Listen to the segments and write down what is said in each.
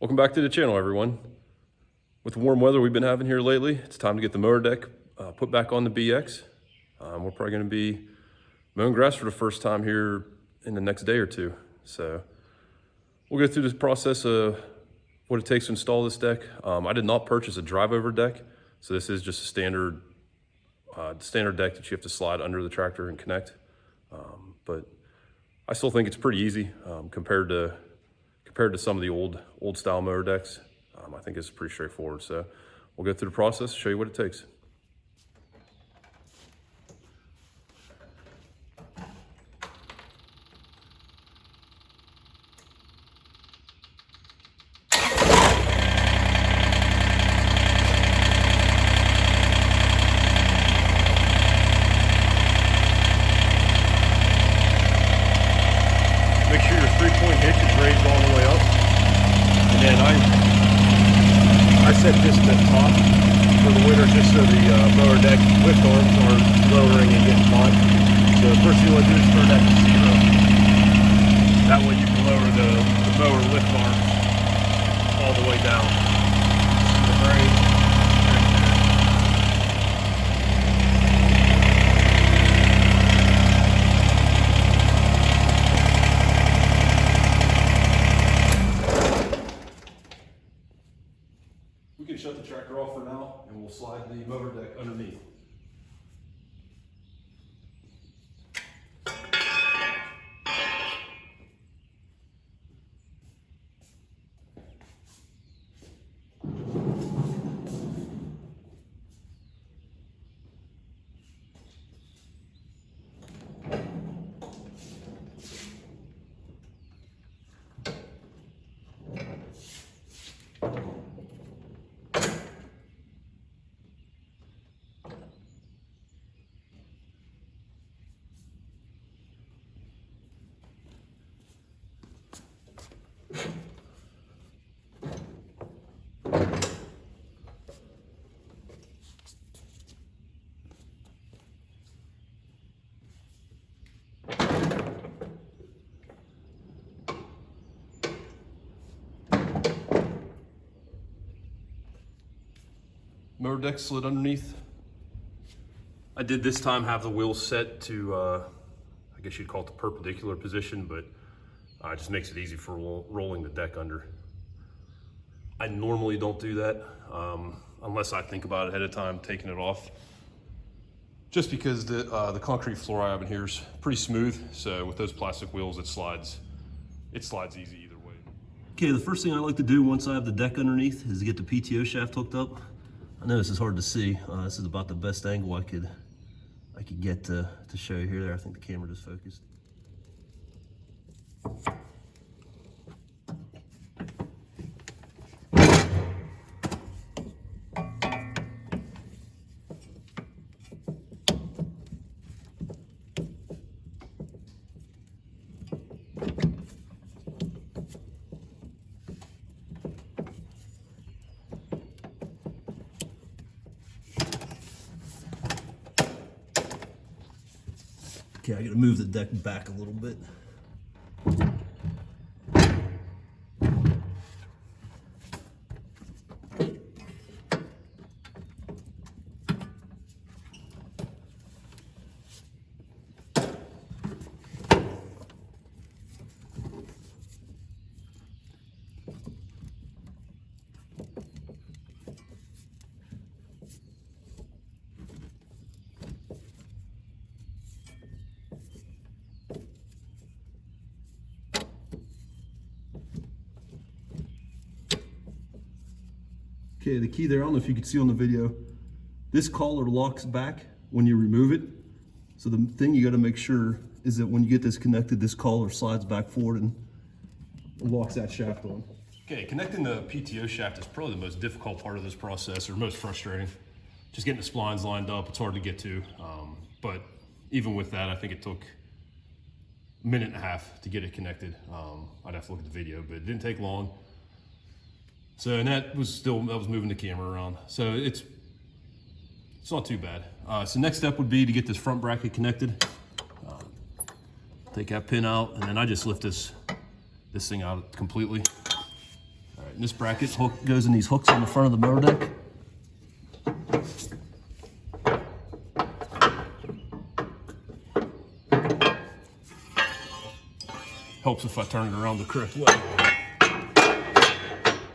Welcome back to the channel, everyone. With the warm weather we've been having here lately, it's time to get the mower deck put back on the BX. We're probably going to be mowing grass for the first time here in the next day or two. So we'll go through this process of what it takes to install this deck. I did not purchase a drive-over deck, so this is just a standard deck that you have to slide under the tractor and connect. But I still think it's pretty easy compared to some of the old style mower decks. I think it's pretty straightforward. So we'll go through the process, show you what it takes. Make sure your 3-point hitch is raised all the way up. And then I set this to the top for the winter just so the mower deck lift arms are lowering and getting hot. So the first thing you want to do is turn that to 0. That way you can lower the mower lift arm all the way down. The brake. We can shut the tractor off for now, and we'll slide the mower deck underneath. Mower deck slid underneath. I did this time have the wheels set to, I guess you'd call it the perpendicular position, but it just makes it easy for rolling the deck under. I normally don't do that unless I think about it ahead of time, taking it off. Just because the concrete floor I have in here is pretty smooth, so with those plastic wheels, it slides easy either way. Okay, the first thing I like to do once I have the deck underneath is to get the PTO shaft hooked up. I know this is hard to see. This is about the best angle I could get to show you here. I think the camera just focused. Okay, I gotta move the deck back a little bit. Okay, the key there, I don't know if you can see on the video, this collar locks back when you remove it. So the thing you gotta make sure is that when you get this connected, this collar slides back forward and locks that shaft on. Okay, connecting the PTO shaft is probably the most difficult part of this process, or most frustrating. Just getting the splines lined up, it's hard to get to. But even with that, I think it took a minute and a half to get it connected. I'd have to look at the video, but it didn't take long. So, and that was moving the camera around. So it's not too bad. So next step would be to get this front bracket connected. Take that pin out, and then I just lift this thing out completely. All right, And this bracket hook goes in these hooks on the front of the mower deck. Helps if I turn it around the correct way.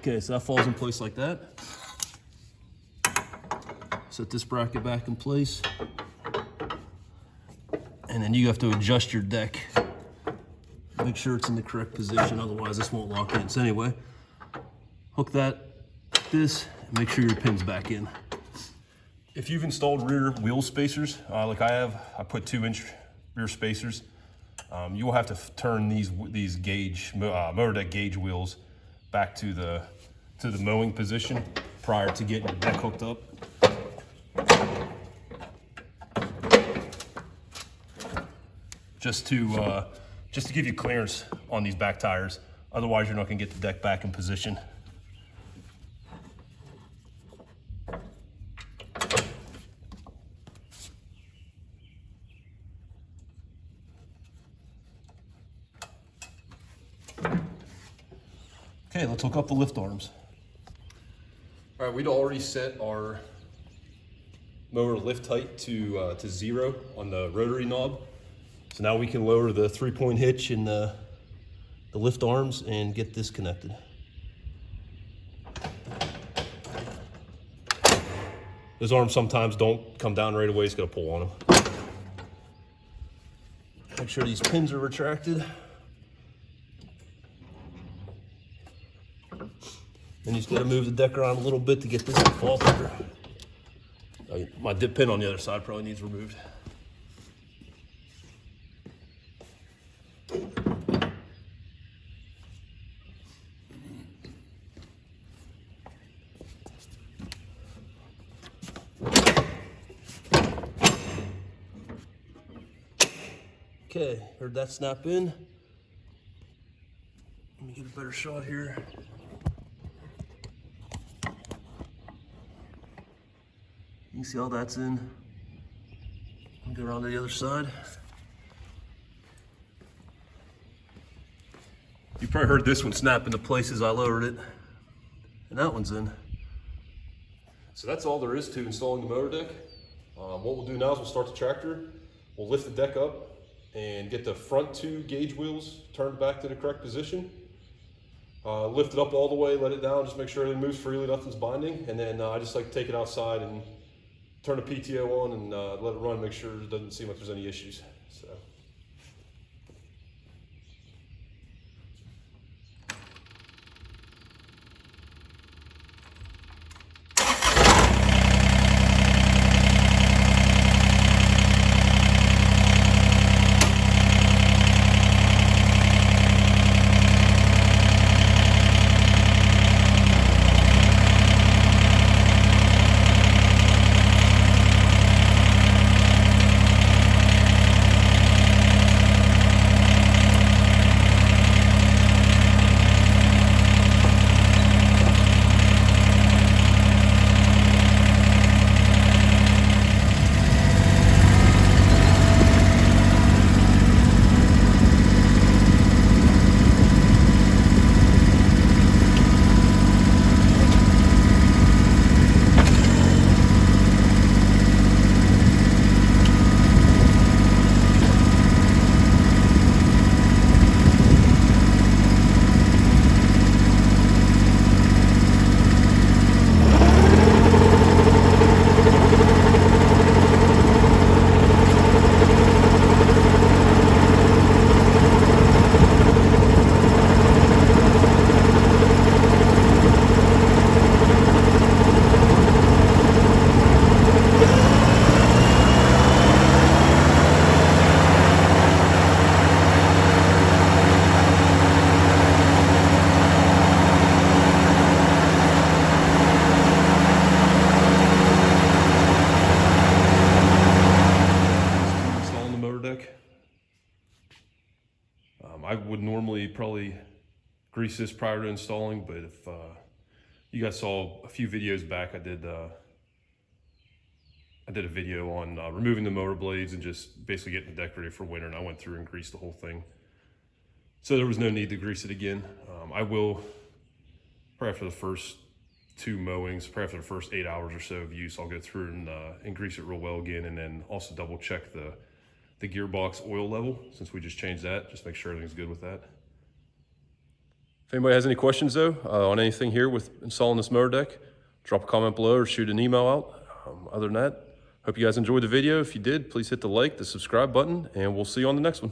Okay, so that falls in place like that. Set this bracket back in place. And then you have to adjust your deck. Make sure it's in the correct position, otherwise this won't lock in. So anyway, hook that, this, and make sure your pin's back in. If you've installed rear wheel spacers, like I have, I put 2-inch rear spacers. You will have to turn these gauge motor deck gauge wheels back to the mowing position prior to getting your deck hooked up. Just to give you clearance on these back tires. Otherwise, you're not going to get the deck back in position. Okay, let's hook up the lift arms. All right, we'd already set our mower lift height to 0 on the rotary knob. So now we can lower the 3-point hitch in the lift arms and get this connected. Those arms sometimes don't come down right away, it's gonna pull on them. Make sure these pins are retracted. And you just gotta move the deck around a little bit to get this to fall through. My dip pin on the other side probably needs removed. Okay, heard that snap in. Let me get a better shot here. You can see all that's in. Go around to the other side. You probably heard this one snap into place as I lowered it. And that one's in. So that's all there is to installing the motor deck. What we'll do now is we'll start the tractor. We'll lift the deck up and get the front 2 gauge wheels turned back to the correct position. Lift it up all the way, let it down, just make sure everything moves freely, nothing's binding. And then I just like to take it outside and turn the PTO on and let it run, make sure it doesn't seem like there's any issues. So. I would normally probably grease this prior to installing, but if you guys saw a few videos back, I did a video on removing the motor blades and just basically getting the deck ready for winter, and I went through and greased the whole thing. So there was no need to grease it again. I will probably after the first 2 mowings, probably after the first 8 hours or so of use, I'll go through and grease it real well again, and then also double check the gearbox oil level, since we just changed that, just make sure everything's good with that. If anybody has any questions though, on anything here with installing this mower deck, drop a comment below or shoot an email out. Other than that, hope you guys enjoyed the video. If you did, please hit the like, the subscribe button, and we'll see you on the next one.